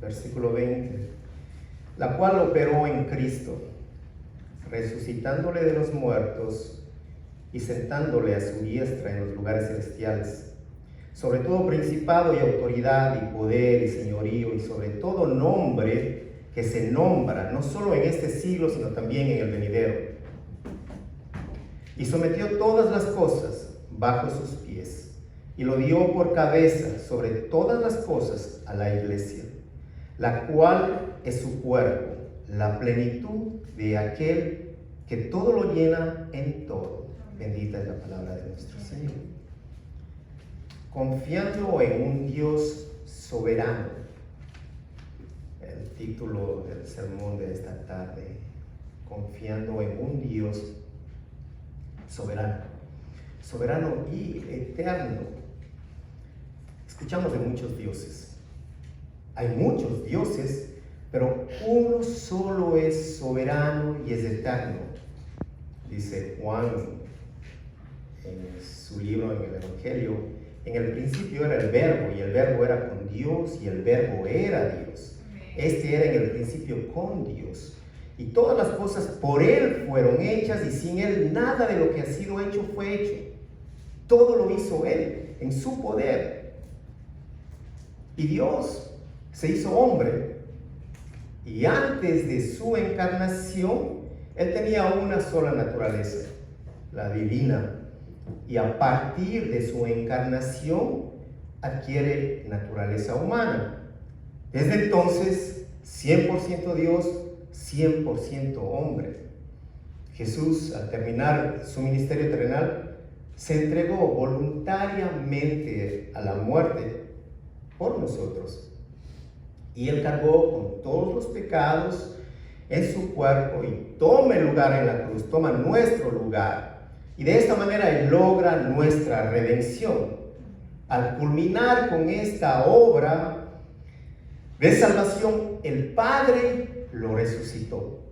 versículo 20, la cual operó en Cristo, resucitándole de los muertos y sentándole a su diestra en los lugares celestiales, sobre todo principado y autoridad y poder y señorío y sobre todo nombre que se nombra, no solo en este siglo, sino también en el venidero. Y sometió todas las cosas bajo sus pies, y lo dio por cabeza sobre todas las cosas a la iglesia, la cual es su cuerpo, la plenitud de aquel que todo lo llena en todo. Bendita es la palabra de nuestro Señor. Confiando en un Dios soberano. El título del sermón de esta tarde. Confiando en un Dios soberano. Soberano y eterno. Escuchamos de muchos dioses. Hay muchos dioses, pero uno solo es soberano y es eterno. Dice Juan en su libro, en el Evangelio, en el principio era el verbo, y el verbo era con Dios, y el verbo era Dios. Este era en el principio con Dios. Y todas las cosas por Él fueron hechas, y sin Él nada de lo que ha sido hecho fue hecho. Todo lo hizo Él, en su poder. Y Dios se hizo hombre, y antes de su encarnación, Él tenía una sola naturaleza, la divina. Y a partir de su encarnación adquiere naturaleza humana. Desde entonces, 100% Dios, 100% hombre. Jesús, al terminar su ministerio terrenal, se entregó voluntariamente a la muerte por nosotros. Y Él cargó con todos los pecados en su cuerpo y toma el lugar en la cruz, toma nuestro lugar. Y de esta manera Él logra nuestra redención. Al culminar con esta obra de salvación, el Padre lo resucitó,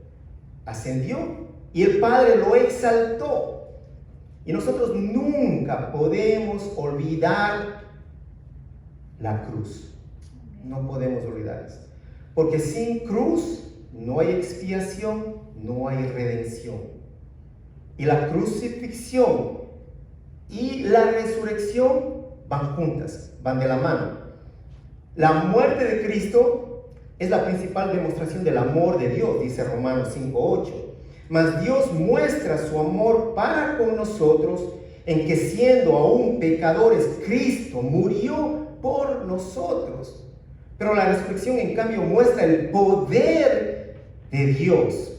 ascendió, y el Padre lo exaltó. Y nosotros nunca podemos olvidar la cruz. No podemos olvidar eso. Porque sin cruz no hay expiación, no hay redención. Y la crucifixión y la resurrección van juntas, van de la mano. La muerte de Cristo es la principal demostración del amor de Dios, dice Romanos 5:8. Mas Dios muestra su amor para con nosotros en que siendo aún pecadores, Cristo murió por nosotros. Pero la resurrección, en cambio, muestra el poder de Dios.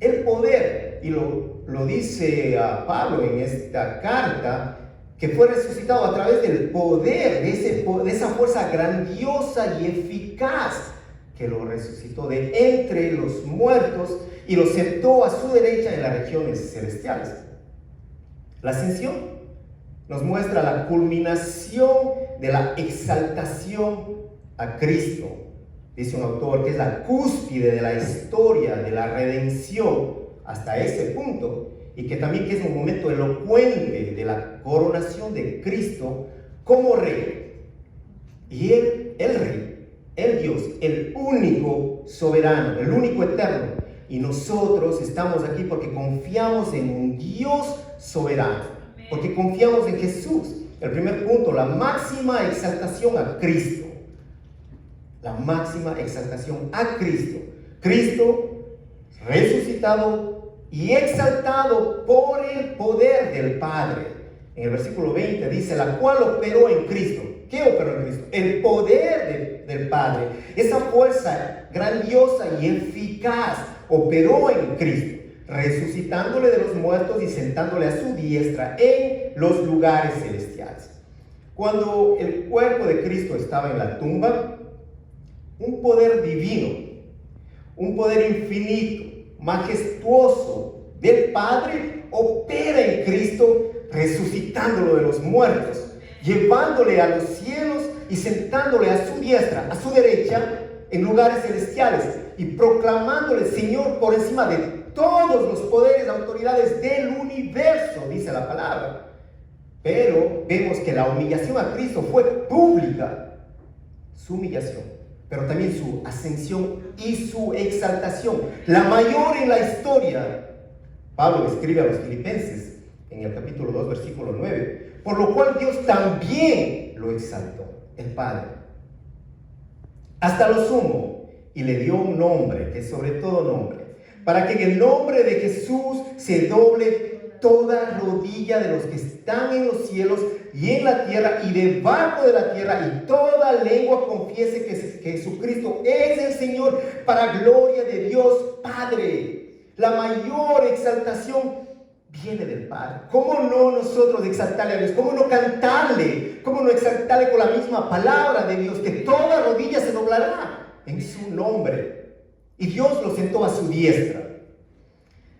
El poder, y lo dice a Pablo en esta carta, que fue resucitado a través del poder, de esa fuerza grandiosa y eficaz que lo resucitó de entre los muertos y lo sentó a su derecha en las regiones celestiales. La ascensión nos muestra la culminación de la exaltación a Cristo. Dice un autor que es la cúspide de la historia de la redención hasta ese punto, y que también que es un momento elocuente de la coronación de Cristo como Rey. Y Él, el Rey, el Dios, el único soberano, el único eterno. Y nosotros estamos aquí porque confiamos en un Dios soberano, porque confiamos en Jesús. El primer punto, la máxima exaltación a Cristo. La máxima exaltación a Cristo. Cristo resucitado y exaltado por el poder del Padre. En el versículo 20 dice, la cual operó en Cristo. ¿Qué operó en Cristo? El poder del Padre. Esa fuerza grandiosa y eficaz operó en Cristo, resucitándole de los muertos y sentándole a su diestra en los lugares celestiales. Cuando el cuerpo de Cristo estaba en la tumba, un poder divino, un poder infinito, majestuoso del Padre opera en Cristo, resucitándolo de los muertos, llevándole a los cielos y sentándole a su diestra, a su derecha, en lugares celestiales, y proclamándole Señor por encima de todos los poderes y autoridades del universo, dice la palabra. Pero vemos que la humillación a Cristo fue pública, su humillación. pero también su ascensión y su exaltación, la mayor en la historia. Pablo escribe a los Filipenses en el capítulo 2, versículo 9, por lo cual Dios también lo exaltó, el Padre, hasta lo sumo, y le dio un nombre que es sobre todo nombre, para que en el nombre de Jesús se doble toda rodilla de los que están en los cielos y en la tierra y debajo de la tierra, y toda lengua confiese que Jesucristo es el Señor, para gloria de Dios Padre. La mayor exaltación viene del Padre. ¿Cómo no nosotros exaltarle a Dios? ¿Cómo no cantarle? ¿Cómo no exaltarle con la misma palabra de Dios? Que toda rodilla se doblará en su nombre. Y Dios lo sentó a su diestra.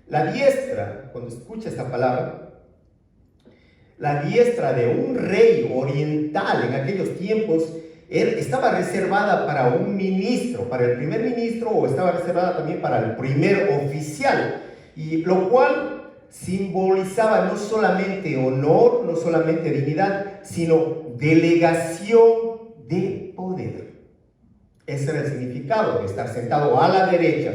La diestra, cuando escucha esta palabra, la diestra de un rey oriental en aquellos tiempos estaba reservada para un ministro, para el primer ministro, o estaba reservada también para el primer oficial, y lo cual simbolizaba no solamente honor, no solamente dignidad, sino delegación de poder. Ese era el significado de estar sentado a la derecha.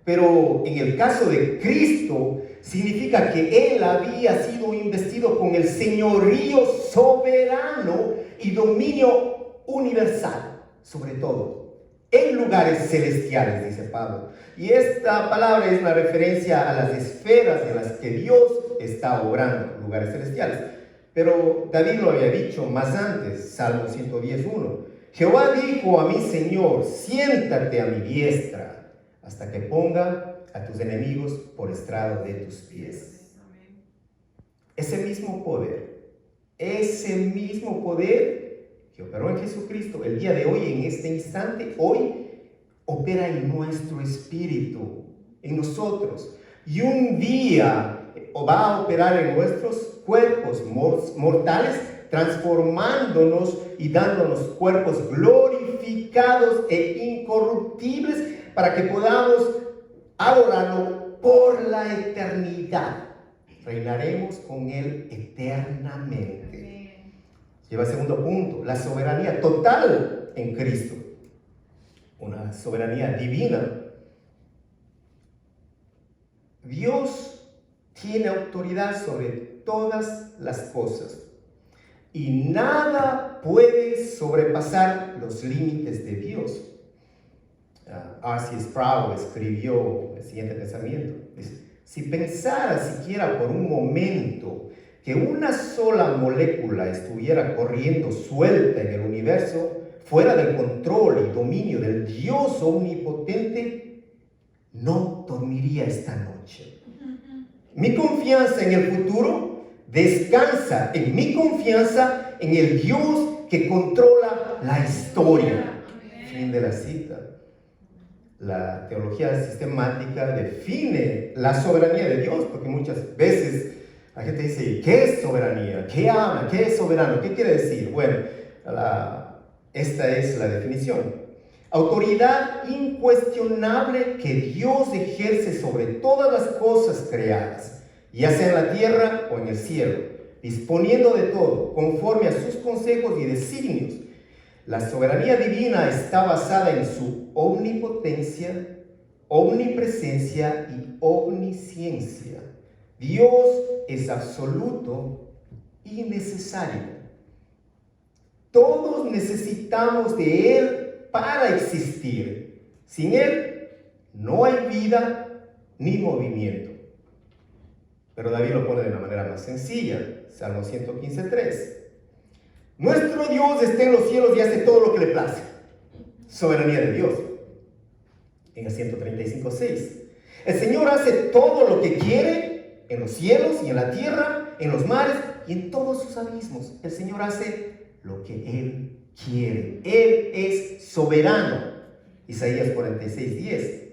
Pero en el caso de Cristo, significa que Él había sido investido con el señorío soberano y dominio universal, sobre todo, en lugares celestiales, dice Pablo. Y esta palabra es una referencia a las esferas en las que Dios está obrando, lugares celestiales. Pero David lo había dicho más antes, Salmo 110:1. Jehová dijo a mi Señor, siéntate a mi diestra, hasta que ponga a tus enemigos por estrado de tus pies. Ese mismo poder que operó en Jesucristo el día de hoy, en este instante, hoy opera en nuestro espíritu, en nosotros, y un día va a operar en nuestros cuerpos mortales, transformándonos y dándonos cuerpos glorificados e incorruptibles, para que podamos adorarlo por la eternidad. Reinaremos con Él eternamente. Lleva al segundo punto, la soberanía total en Cristo. Una soberanía divina. Dios tiene autoridad sobre todas las cosas, y nada puede sobrepasar los límites de Dios. R.C. Sproul escribió el siguiente pensamiento. Dice: si pensara siquiera por un momento que una sola molécula estuviera corriendo suelta en el universo, fuera del control y dominio del Dios omnipotente, no dormiría esta noche. Mi confianza en el futuro descansa en mi confianza en el Dios que controla la historia. Fin de la cita. La teología sistemática define la soberanía de Dios, porque muchas veces la gente dice, ¿qué es soberanía? ¿Qué habla? ¿Qué es soberano? ¿Qué quiere decir? Bueno, esta es la definición. Autoridad incuestionable que Dios ejerce sobre todas las cosas creadas, ya sea en la tierra o en el cielo, disponiendo de todo, conforme a sus consejos y designios. La soberanía divina está basada en su omnipotencia, omnipresencia y omnisciencia. Dios es absoluto y necesario. Todos necesitamos de Él para existir. Sin Él no hay vida ni movimiento. Pero David lo pone de una manera más sencilla. Salmo 115:3. Nuestro Dios está en los cielos y hace todo lo que le place. Soberanía de Dios. En el 135:6. El Señor hace todo lo que quiere en los cielos y en la tierra, en los mares y en todos sus abismos. El Señor hace lo que Él quiere. Él es soberano. Isaías 46:10.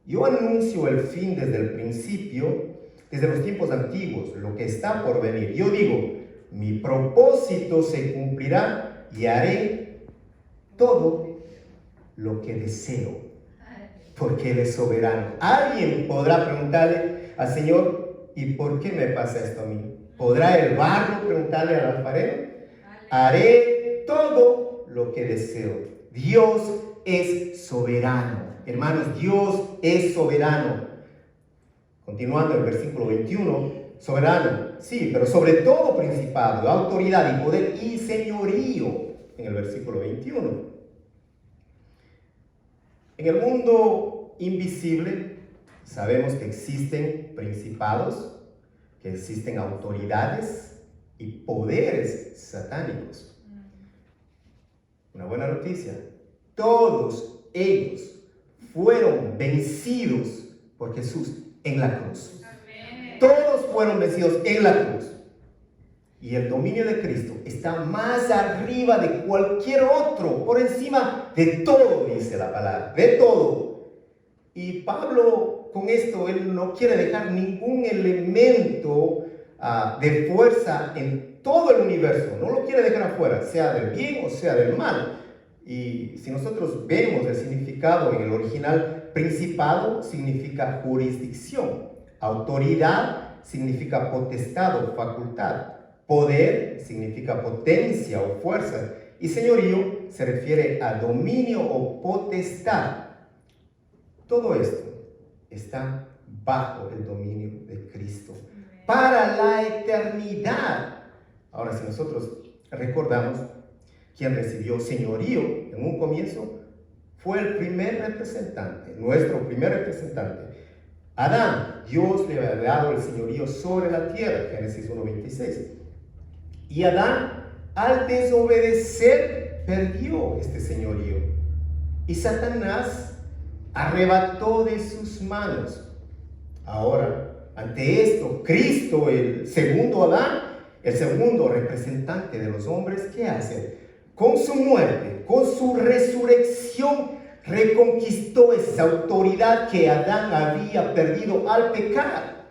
Yo anuncio el fin desde el principio, desde los tiempos antiguos, lo que está por venir. Yo digo, mi propósito se cumplirá y haré todo lo que deseo, porque Él es soberano. Alguien podrá preguntarle al Señor, ¿y por qué me pasa esto a mí? ¿Podrá el barro preguntarle al alfarero? Haré todo lo que deseo. Dios es soberano. Hermanos, Dios es soberano. Continuando el versículo 21, soberano, sí, pero sobre todo principado, autoridad y poder y señorío, en el versículo 21. En el mundo invisible sabemos que existen principados, que existen autoridades y poderes satánicos. Una buena noticia, todos ellos fueron vencidos por Jesús en la cruz. Todos fueron vencidos en la cruz. Y el dominio de Cristo está más arriba de cualquier otro, por encima de todo, dice la palabra, de todo. Y Pablo, con esto, él no quiere dejar ningún elemento de fuerza en todo el universo. No lo quiere dejar afuera, sea del bien o sea del mal. Y si nosotros vemos el significado en el original, principado significa jurisdicción, autoridad significa potestad o facultad, poder significa potencia o fuerza, y señorío se refiere a dominio o potestad. Todo esto está bajo el dominio de Cristo para la eternidad. Ahora, si nosotros recordamos, quien recibió señorío en un comienzo fue el primer representante, nuestro primer representante. Adán, Dios le había dado el señorío sobre la tierra, Génesis 1:26. Y Adán, al desobedecer, perdió este señorío. Y Satanás arrebató de sus manos. Ahora, ante esto, Cristo, el segundo Adán, el segundo representante de los hombres, ¿qué hace? Con su muerte, con su resurrección, reconquistó esa autoridad que Adán había perdido al pecar.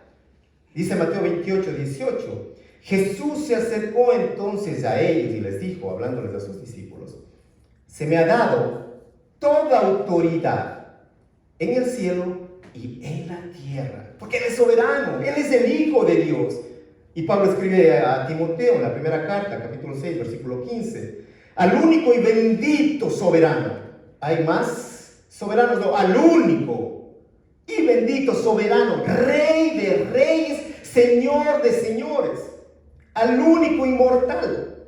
Dice Mateo 28:18. Jesús se acercó entonces a ellos y les dijo, hablándoles a sus discípulos: se me ha dado toda autoridad en el cielo y en la tierra, porque Él es soberano, Él es el Hijo de Dios. Y Pablo escribe a Timoteo en la primera carta, capítulo 6, versículo 15, al único y bendito soberano. ¿Hay más soberanos? No, al único y bendito soberano, Rey de reyes, Señor de señores, al único inmortal,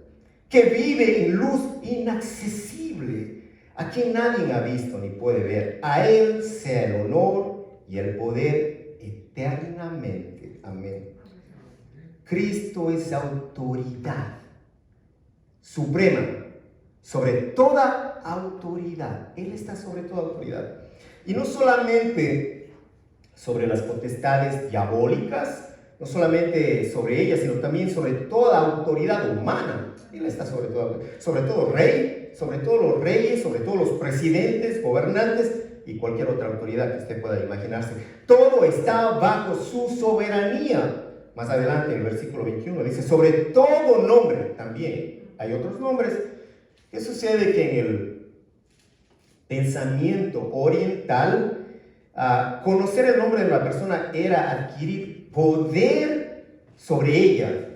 que vive en luz inaccesible, a quien nadie ha visto ni puede ver. A Él sea el honor y el poder eternamente. Amén. Cristo es autoridad suprema sobre toda autoridad. Él está sobre toda autoridad. Y no solamente sobre las potestades diabólicas, no solamente sobre ellas, sino también sobre toda autoridad humana. Él está sobre todo rey, sobre todos los reyes, sobre todos los presidentes, gobernantes y cualquier otra autoridad que usted pueda imaginarse. Todo está bajo su soberanía. Más adelante en el versículo 21 dice, sobre todo nombre. También hay otros nombres. ¿Qué sucede? Que en el pensamiento oriental, conocer el nombre de la persona era adquirir poder sobre ella.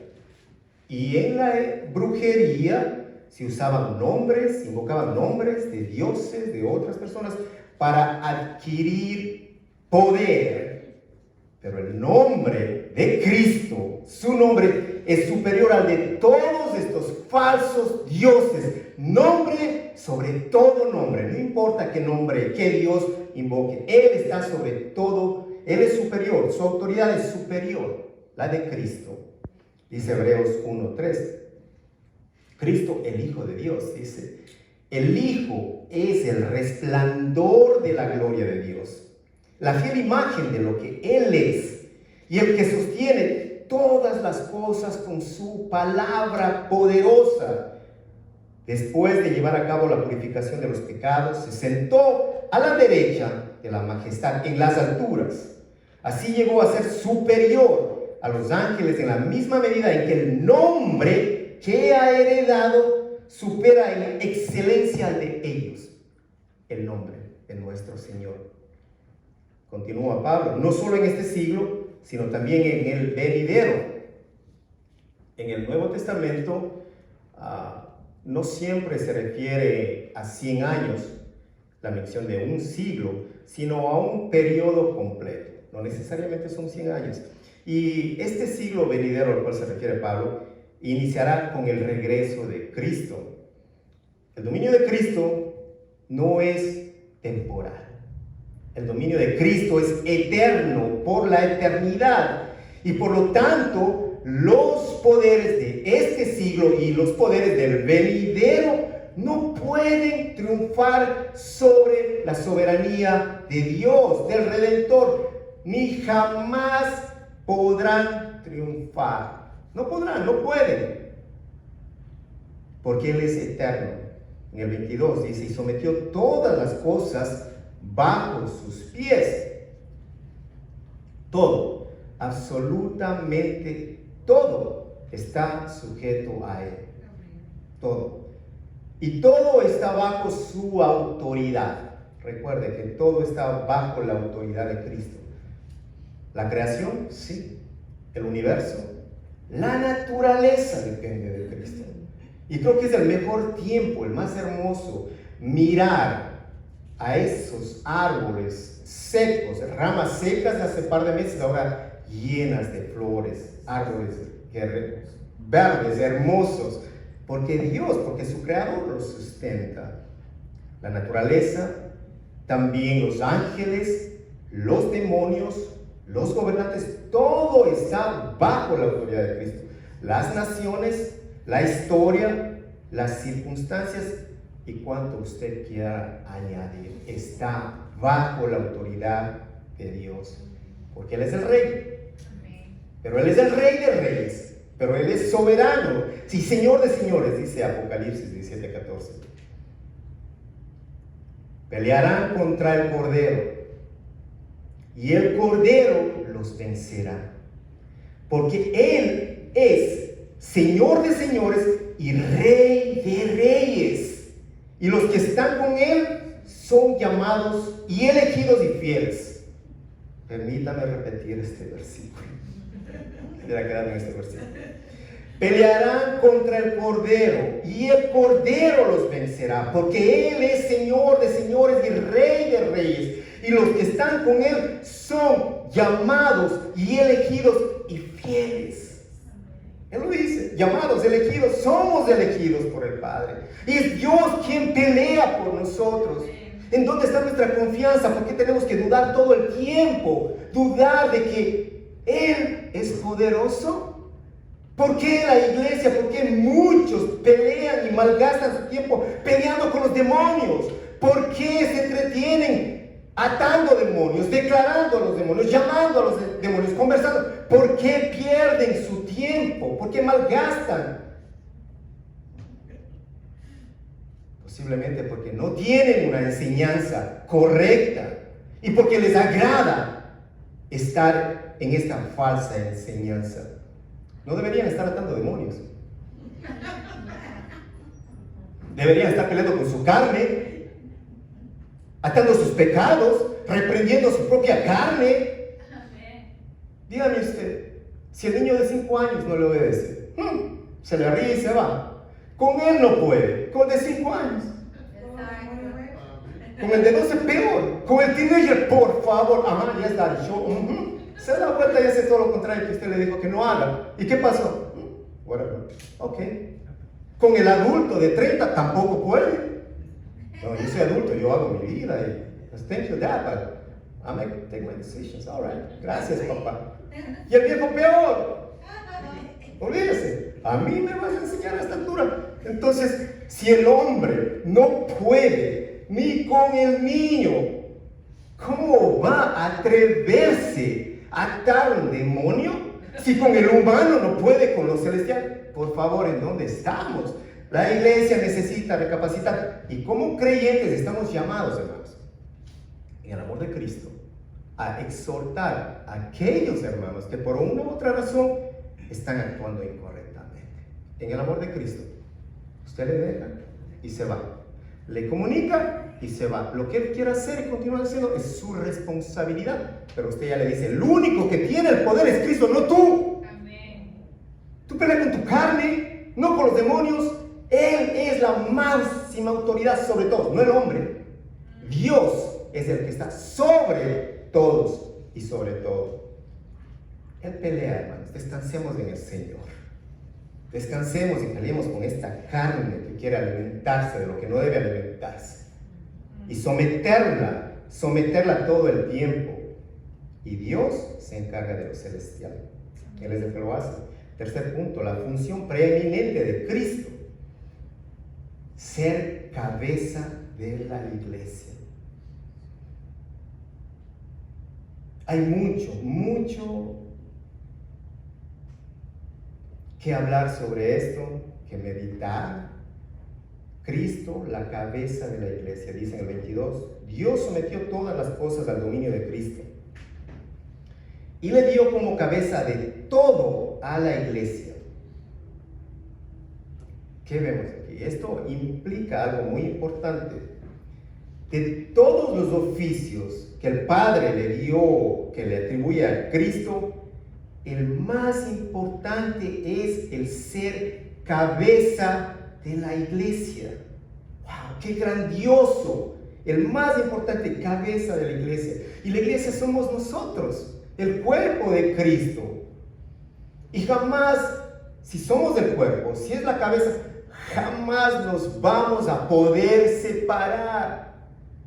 Y en la brujería se usaban nombres, invocaban nombres de dioses, de otras personas, para adquirir poder. Pero el nombre de Cristo, su nombre, es superior al de todos estos falsos dioses. Nombre sobre todo nombre. No importa qué nombre, qué Dios invoque. Él está sobre todo. Él es superior. Su autoridad es superior. La de Cristo. Dice Hebreos 1:3. Cristo, el Hijo de Dios, dice. El Hijo es el resplandor de la gloria de Dios, la fiel imagen de lo que Él es, y el que sostiene todas las cosas con su palabra poderosa. Después de llevar a cabo la purificación de los pecados, se sentó a la derecha de la majestad en las alturas. Así llegó a ser superior a los ángeles en la misma medida en que el nombre que ha heredado supera en excelencia al de ellos. El nombre de nuestro Señor. Continúa Pablo, no solo en este siglo, sino también en el venidero. En el Nuevo Testamento no siempre se refiere a 100 años, la mención de un siglo, sino a un periodo completo. No necesariamente son 100 años. Y este siglo venidero al cual se refiere Pablo iniciará con el regreso de Cristo. El dominio de Cristo no es temporal. El dominio de Cristo es eterno por la eternidad. Y por lo tanto, los poderes de este siglo y los poderes del venidero no pueden triunfar sobre la soberanía de Dios, del Redentor, ni jamás podrán triunfar. No podrán, no pueden, porque Él es eterno. En el 22 dice, y sometió todas las cosas bajo sus pies. Todo, absolutamente todo está sujeto a Él. Todo. Y todo está bajo su autoridad. Recuerde que todo está bajo la autoridad de Cristo. La creación, sí. El universo, la naturaleza depende de Cristo. Y creo que es el mejor tiempo, el más hermoso, mirar a esos árboles secos, ramas secas de hace par de meses, ahora llenas de flores, árboles verdes, hermosos, porque su creador los sustenta. La naturaleza, también los ángeles, los demonios, los gobernantes, todo está bajo la autoridad de Cristo. Las naciones, la historia, las circunstancias y cuanto usted quiera añadir, está bajo la autoridad de Dios, porque Él es el Rey. Pero Él es el Rey de Reyes, pero Él es soberano, sí, Señor de señores, dice Apocalipsis 17:14. Pelearán contra el Cordero, y el Cordero los vencerá, porque Él es Señor de señores y Rey de reyes, y los que están con Él son llamados y elegidos y fieles. Permítame repetir este versículo. Quisiera quedarme en este versículo. Pelearán contra el Cordero, y el Cordero los vencerá, porque Él es Señor de señores y Rey de reyes, y los que están con Él son llamados y elegidos y fieles. Él lo dice, llamados, elegidos, somos elegidos por el Padre. Y es Dios quien pelea por nosotros. ¿En dónde está nuestra confianza? ¿Por qué tenemos que dudar todo el tiempo? Dudar de que Él es poderoso. ¿Por qué la iglesia? ¿Por qué muchos pelean y malgastan su tiempo peleando con los demonios? ¿Por qué se entretienen atando demonios, declarando a los demonios, llamando a los demonios, conversando? ¿Por qué pierden su tiempo? ¿Por qué malgastan? Posiblemente porque no tienen una enseñanza correcta y porque les agrada estar en esta falsa enseñanza. No deberían estar atando demonios. Deberían estar peleando con su carne, atando sus pecados, reprendiendo su propia carne. Dígame usted, si el niño de 5 años no le obedece, se le ríe y se va. Con él no puede, con el de 5 años. Con el de 12 peor, con el teenager, por favor, ya está, se da vuelta y hace todo lo contrario que usted le dijo que no haga. ¿Y qué pasó? Whatever. Ok. Con el adulto de 30 tampoco puede. No, yo soy adulto, yo hago mi vida. Thank you, Dad, but I take my decisions. All right. Gracias, papá. Y el viejo peor. Olvídese. A mí me vas a enseñar a esta altura. Entonces, si el hombre no puede ni con el niño, ¿cómo va a atreverse a atar un demonio? Si con el humano no puede con lo celestial. Por favor, ¿en dónde estamos? La iglesia necesita recapacitar. Y como creyentes estamos llamados, hermanos, en el amor de Cristo, a exhortar a aquellos hermanos que por una u otra razón están actuando incorrectamente. En el amor de Cristo, usted le deja y se va. Le comunica y se va. Lo que él quiera hacer y continuar haciendo es su responsabilidad. Pero usted ya le dice, el único que tiene el poder es Cristo, no tú. Amén. Tú peleas con tu carne, no con los demonios. Él es la máxima autoridad sobre todos, no el hombre. Dios es el que está sobre todos y sobre todo. Él pelea, hermanos. Descansemos en el Señor. Descansemos y peleemos con esta carne que quiere alimentarse de lo que no debe alimentarse. Y someterla todo el tiempo. Y Dios se encarga de lo celestial. Él es el que lo hace. Tercer punto, la función preeminente de Cristo. Ser cabeza de la iglesia. Hay mucho que hablar sobre esto, que meditar. Cristo, la cabeza de la iglesia, dice en el 22. Dios sometió todas las cosas al dominio de Cristo y le dio como cabeza de todo a la iglesia. ¿Qué vemos aquí? Esto implica algo muy importante. De todos los oficios que el Padre le dio, que le atribuye a Cristo, el más importante es el ser cabeza de la iglesia. ¡Wow! ¡Qué grandioso! El más importante, cabeza de la iglesia. Y la iglesia somos nosotros, el cuerpo de Cristo. Y jamás, si somos el cuerpo, si es la cabeza, jamás nos vamos a poder separar.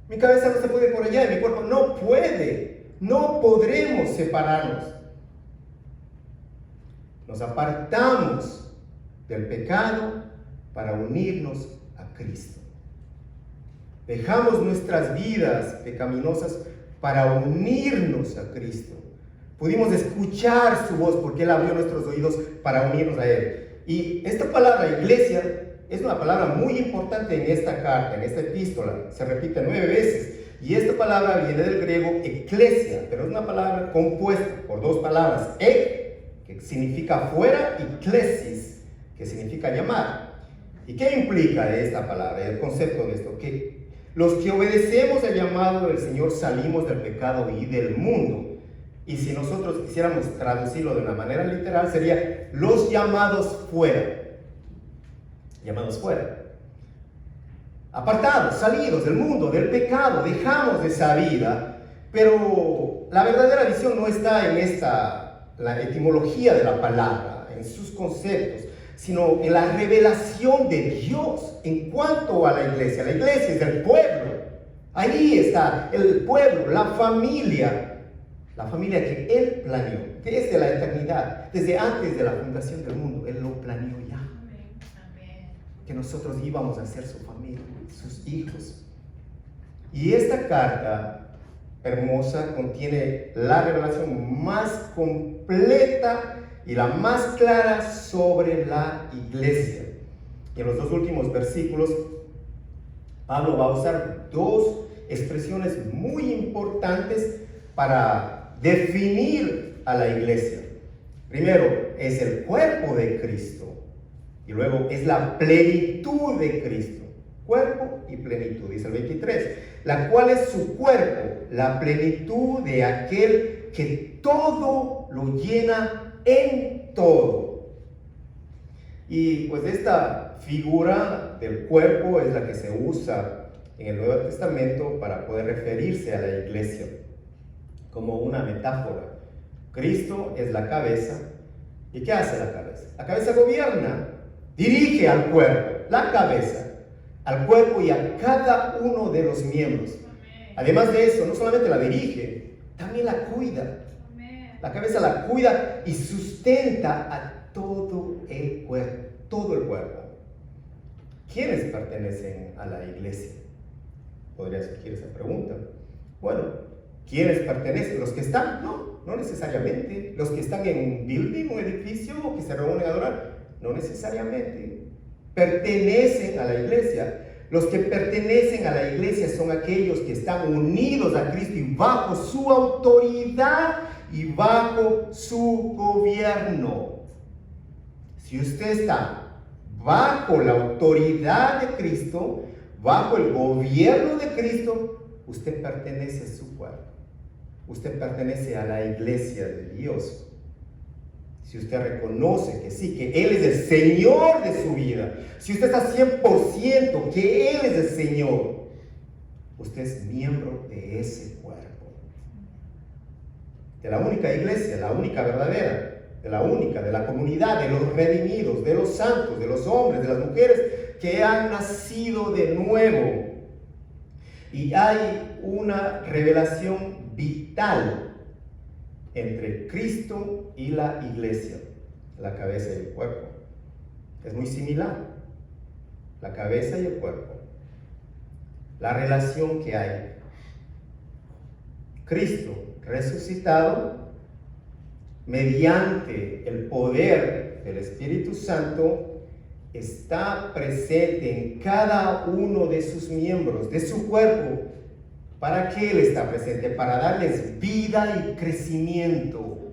Mi cabeza no se puede por allá, y mi cuerpo no puede. No podremos separarnos. Nos apartamos del pecado para unirnos a Cristo. Dejamos nuestras vidas pecaminosas para unirnos a Cristo. Pudimos escuchar su voz porque Él abrió nuestros oídos para unirnos a Él. Y esta palabra, iglesia, es una palabra muy importante en esta carta, en esta epístola. Se repite 9 veces. Y esta palabra viene del griego eclesia, pero es una palabra compuesta por 2 palabras. Que significa fuera, y klesis, que significa llamar. ¿Y qué implica esta palabra, el concepto de esto? Que los que obedecemos el llamado del Señor salimos del pecado y del mundo. Y si nosotros quisiéramos traducirlo de una manera literal, sería los llamados fuera. Llamados fuera. Apartados, salidos del mundo, del pecado, dejamos esa vida. Pero la verdadera visión no está en la etimología de la palabra, en sus conceptos, sino en la revelación de Dios en cuanto a la iglesia. La iglesia es el pueblo. Ahí está el pueblo, la familia que Él planeó desde la eternidad, desde antes de la fundación del mundo. Él lo planeó ya. Amén. Que nosotros íbamos a ser su familia, sus hijos. Y esta carta hermosa contiene la revelación más completa y la más clara sobre la iglesia. Y en los 2 últimos versículos, Pablo va a usar 2 expresiones muy importantes para definir a la iglesia. Primero, es el cuerpo de Cristo. Y luego es la plenitud de Cristo. Cuerpo y plenitud, dice el 23. La cual es su cuerpo, la plenitud de aquel que todo lo llena en todo. Y pues esta figura del cuerpo es la que se usa en el Nuevo Testamento para poder referirse a la iglesia como una metáfora. Cristo es la cabeza. ¿Y qué hace la cabeza? La cabeza gobierna, dirige al cuerpo, la cabeza, al cuerpo y a cada uno de los miembros. Además de eso, no solamente la dirige, también la cuida. La cabeza la cuida y sustenta a todo el cuerpo, todo el cuerpo. ¿Quiénes pertenecen a la iglesia? Podría surgir esa pregunta. Bueno, ¿quiénes pertenecen? ¿Los que están? No necesariamente. ¿Los que están en un building, un edificio, o que se reúnen a adorar? No necesariamente. Pertenecen a la iglesia. Los que pertenecen a la iglesia son aquellos que están unidos a Cristo y bajo su autoridad y bajo su gobierno. Si usted está bajo la autoridad de Cristo, bajo el gobierno de Cristo, usted pertenece a su cuerpo. Usted pertenece a la iglesia de Dios. si usted reconoce que sí, que Él es el Señor de su vida, si usted está 100% que Él es el Señor, usted es miembro de ese cuerpo, de la única iglesia, la única verdadera, de la comunidad, de los redimidos, de los santos, de los hombres, de las mujeres que han nacido de nuevo. Y hay una revelación vital entre Cristo y la iglesia, la cabeza y el cuerpo. Es muy similar, la cabeza y el cuerpo. La relación que hay. Cristo resucitado, mediante el poder del Espíritu Santo, está presente en cada uno de sus miembros, de su cuerpo. ¿Para qué Él está presente? Para darles vida y crecimiento.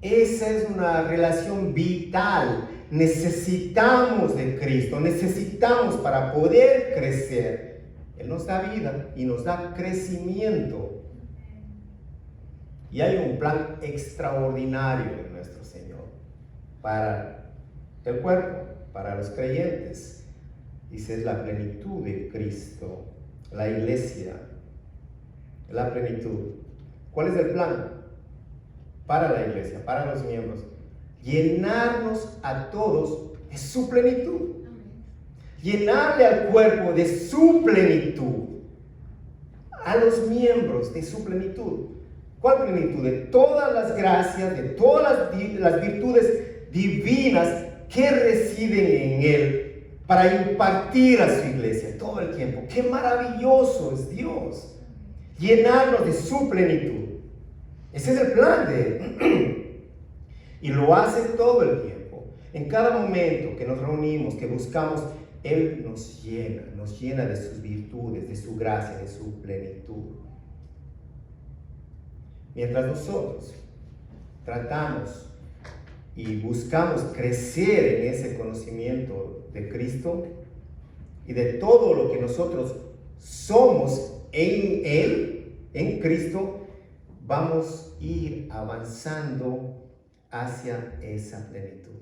Esa es una relación vital. Necesitamos de Cristo, necesitamos para poder crecer. Él nos da vida y nos da crecimiento. Y hay un plan extraordinario de nuestro Señor para el cuerpo, para los creyentes. Dice, es la plenitud de Cristo, la iglesia, la plenitud. ¿Cuál es el plan para la iglesia, para los miembros? Llenarnos a todos de su plenitud. Llenarle al cuerpo de su plenitud, a los miembros de su plenitud. ¿Cuál plenitud? De todas las gracias, de todas las virtudes divinas que residen en Él para impartir a su iglesia todo el tiempo. ¡Qué maravilloso es Dios! Llenarnos de su plenitud. Ese es el plan de Él. Y lo hace todo el tiempo. En cada momento que nos reunimos, que buscamos, Él nos llena de sus virtudes, de su gracia, de su plenitud. Mientras nosotros tratamos y buscamos crecer en ese conocimiento de Cristo y de todo lo que nosotros somos en Él, en Cristo, vamos a ir avanzando hacia esa plenitud.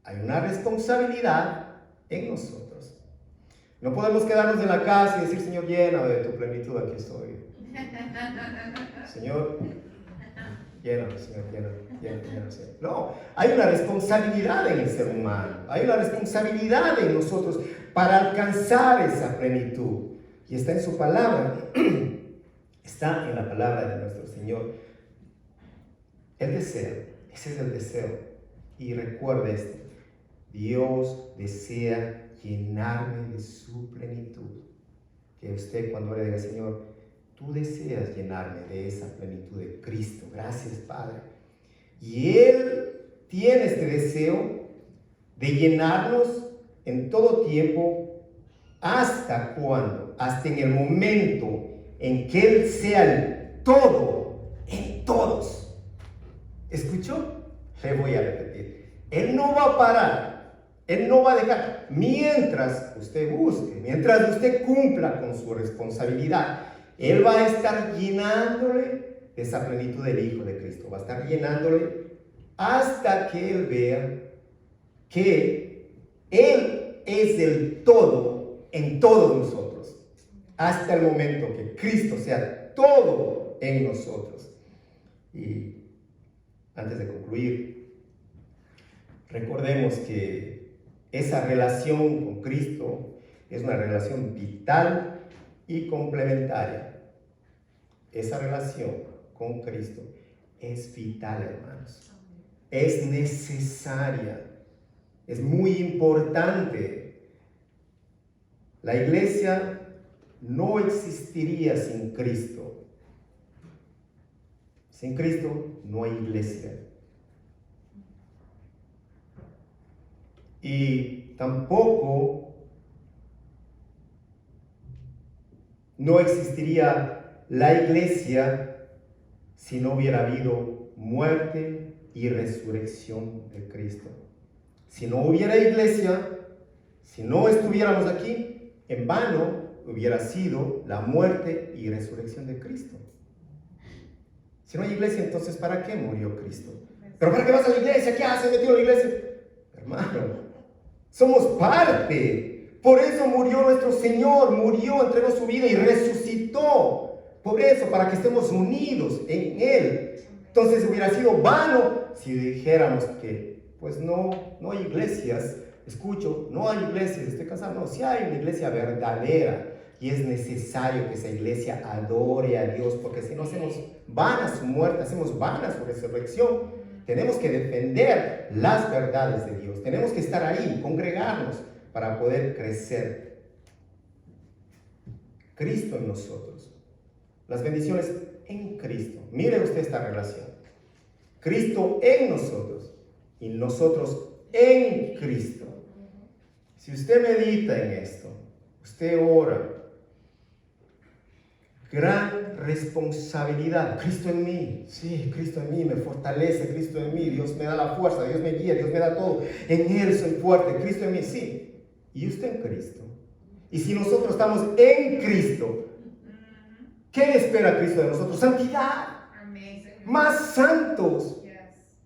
Hay una responsabilidad en nosotros. No podemos quedarnos en la casa y decir, Señor, llena de tu plenitud, aquí estoy. Señor, lléname, Señor, lléname, Señor. No, hay una responsabilidad en el ser humano, hay una responsabilidad en nosotros para alcanzar esa plenitud. Y está en su palabra, está en la palabra de nuestro Señor. El deseo, ese es el deseo. Y recuerde esto, Dios desea llenarme de su plenitud. Que usted cuando le diga, Señor, tú deseas llenarme de esa plenitud de Cristo. Gracias, Padre. Y Él tiene este deseo de llenarnos en todo tiempo. ¿Hasta cuándo? Hasta en el momento en que Él sea el todo en todos. ¿Escuchó? Le voy a repetir. Él no va a parar. Él no va a dejar. Mientras usted busque, mientras usted cumpla con su responsabilidad, Él va a estar llenándole de esa plenitud del Hijo de Cristo. Va a estar llenándole hasta que Él vea que Él es el todo en todos nosotros. Hasta el momento que Cristo sea todo en nosotros. Y antes de concluir, recordemos que esa relación con Cristo es una relación vital y complementaria. Esa relación con Cristo es vital, hermanos. Es necesaria. Es muy importante. La iglesia no existiría sin Cristo. Sin Cristo no hay iglesia. Y tampoco no existiría la iglesia si no hubiera habido muerte y resurrección de Cristo. Si no hubiera iglesia, si no estuviéramos aquí, en vano hubiera sido la muerte y resurrección de Cristo. Si no hay iglesia, entonces ¿para qué murió Cristo? ¿Pero para qué vas a la iglesia? ¿Qué haces metido en la iglesia? Hermano, somos parte. Por eso murió nuestro Señor, murió, entregó su vida y resucitó. Por eso, para que estemos unidos en Él. Entonces hubiera sido vano si dijéramos que, pues no hay iglesias. Escucho, no hay iglesias, estoy cansado. No, sí hay una iglesia verdadera. Y es necesario que esa iglesia adore a Dios, porque si no hacemos vana su muerte, hacemos vana su resurrección. Tenemos que defender las verdades de Dios. Tenemos que estar ahí, congregarnos para poder crecer. Cristo en nosotros. Las bendiciones en Cristo. Mire usted esta relación. Cristo en nosotros y nosotros en Cristo. Si usted medita en esto, usted ora. Gran responsabilidad. Cristo en mí. Sí, Cristo en mí me fortalece. Cristo en mí. Dios me da la fuerza. Dios me guía. Dios me da todo. En Él soy fuerte. Cristo en mí. Sí. Y usted en Cristo. Y si nosotros estamos en Cristo, ¿qué espera Cristo de nosotros? Santidad. Más santos.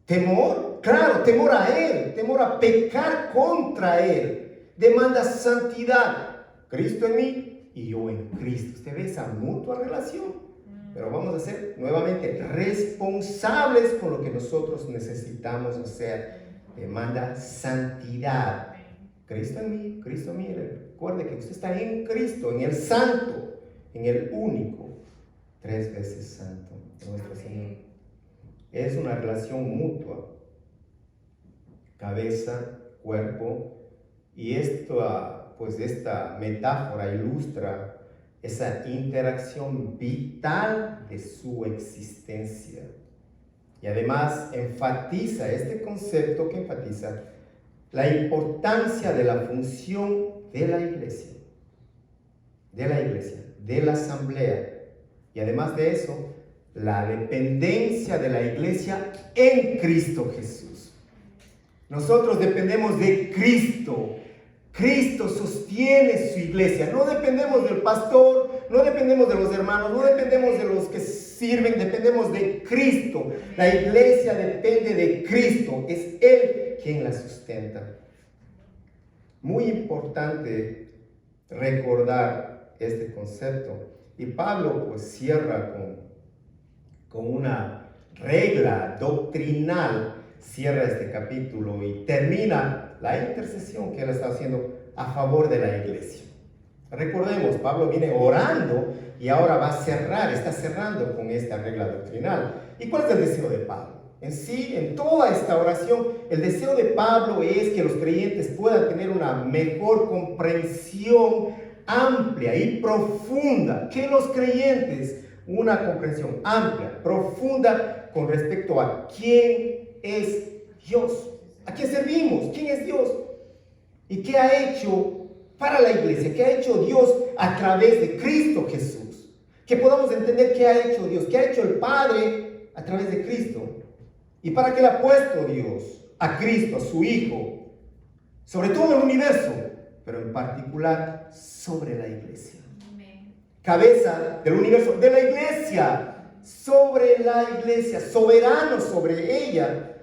Temor. Claro, temor a Él. Temor a pecar contra Él. Demanda santidad. Cristo en mí. Y yo en Cristo. Usted ve esa mutua relación. Pero vamos a ser nuevamente responsables con lo que nosotros necesitamos hacer. Demanda santidad. Cristo en mí, Cristo en mí. Recuerde que usted está en Cristo, en el santo, en el único, 3 veces santo, nuestro Señor. Es una relación mutua. Cabeza, cuerpo. Y esta metáfora ilustra esa interacción vital de su existencia. Y además enfatiza este concepto que enfatiza la importancia de la función de la iglesia, de la asamblea. Y además de eso, la dependencia de la iglesia en Cristo Jesús. Nosotros dependemos de Cristo. Cristo sostiene su iglesia. No dependemos del pastor, no dependemos de los hermanos, no dependemos de los que sirven, dependemos de Cristo. La iglesia depende de Cristo. Es Él quien la sustenta. Muy importante recordar este concepto. Y Pablo pues cierra con una regla doctrinal, cierra este capítulo y termina la intercesión que él está haciendo a favor de la iglesia. Recordemos, Pablo viene orando y ahora está cerrando con esta regla doctrinal. ¿Y cuál es el deseo de Pablo? En sí, en toda esta oración, el deseo de Pablo es que los creyentes puedan tener una mejor comprensión amplia y profunda. Que los creyentes, una comprensión amplia, profunda con respecto a quién es Dios. ¿A quién servimos? ¿Quién es Dios? ¿Y qué ha hecho para la iglesia? ¿Qué ha hecho Dios a través de Cristo Jesús? Que podamos entender qué ha hecho Dios, qué ha hecho el Padre a través de Cristo. ¿Y para qué le ha puesto Dios a Cristo, a su Hijo? Sobre todo el universo, pero en particular sobre la iglesia. Amén. Cabeza del universo, de la iglesia, sobre la iglesia, soberano sobre ella.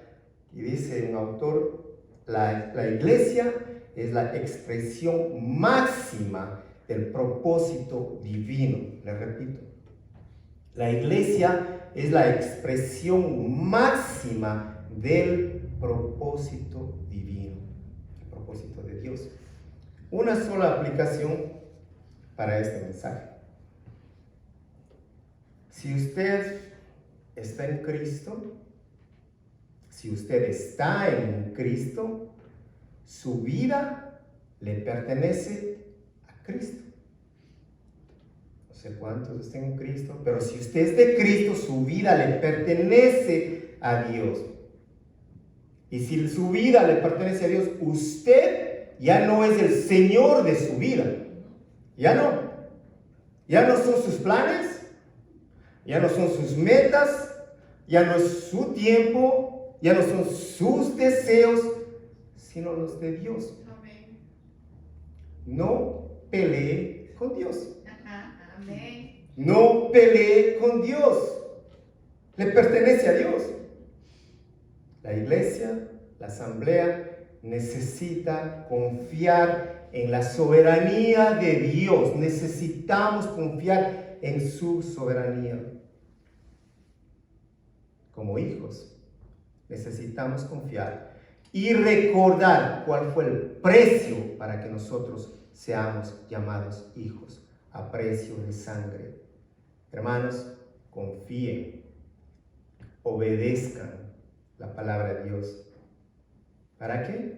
Y dice un autor, la iglesia es la expresión máxima del propósito divino. Le repito, la iglesia es la expresión máxima del propósito divino, el propósito de Dios. Una sola aplicación para este mensaje. Si usted está en Cristo, si usted está en Cristo, su vida le pertenece a Cristo. No sé cuántos estén en Cristo, pero si usted es de Cristo, su vida le pertenece a Dios. Y si su vida le pertenece a Dios, usted ya no es el Señor de su vida. Ya no. Ya no son sus planes, ya no son sus metas, ya no es su tiempo, ya no son sus deseos, sino los de Dios. Amén. No pelee con Dios. Amén. No pelee con Dios. Le pertenece a Dios. La iglesia, la asamblea, necesita confiar en la soberanía de Dios. Necesitamos confiar en su soberanía. Como hijos, necesitamos confiar y recordar cuál fue el precio para que nosotros seamos llamados hijos, a precio de sangre. Hermanos, confíen, obedezcan la palabra de Dios. ¿Para qué?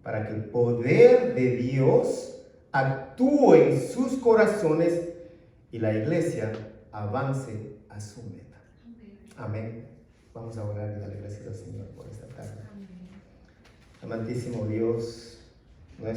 Para que el poder de Dios actúe en sus corazones y la iglesia avance a su meta. Amén. Vamos a orar y darle gracias al Señor por esta tarde. Amantísimo Dios, nuestro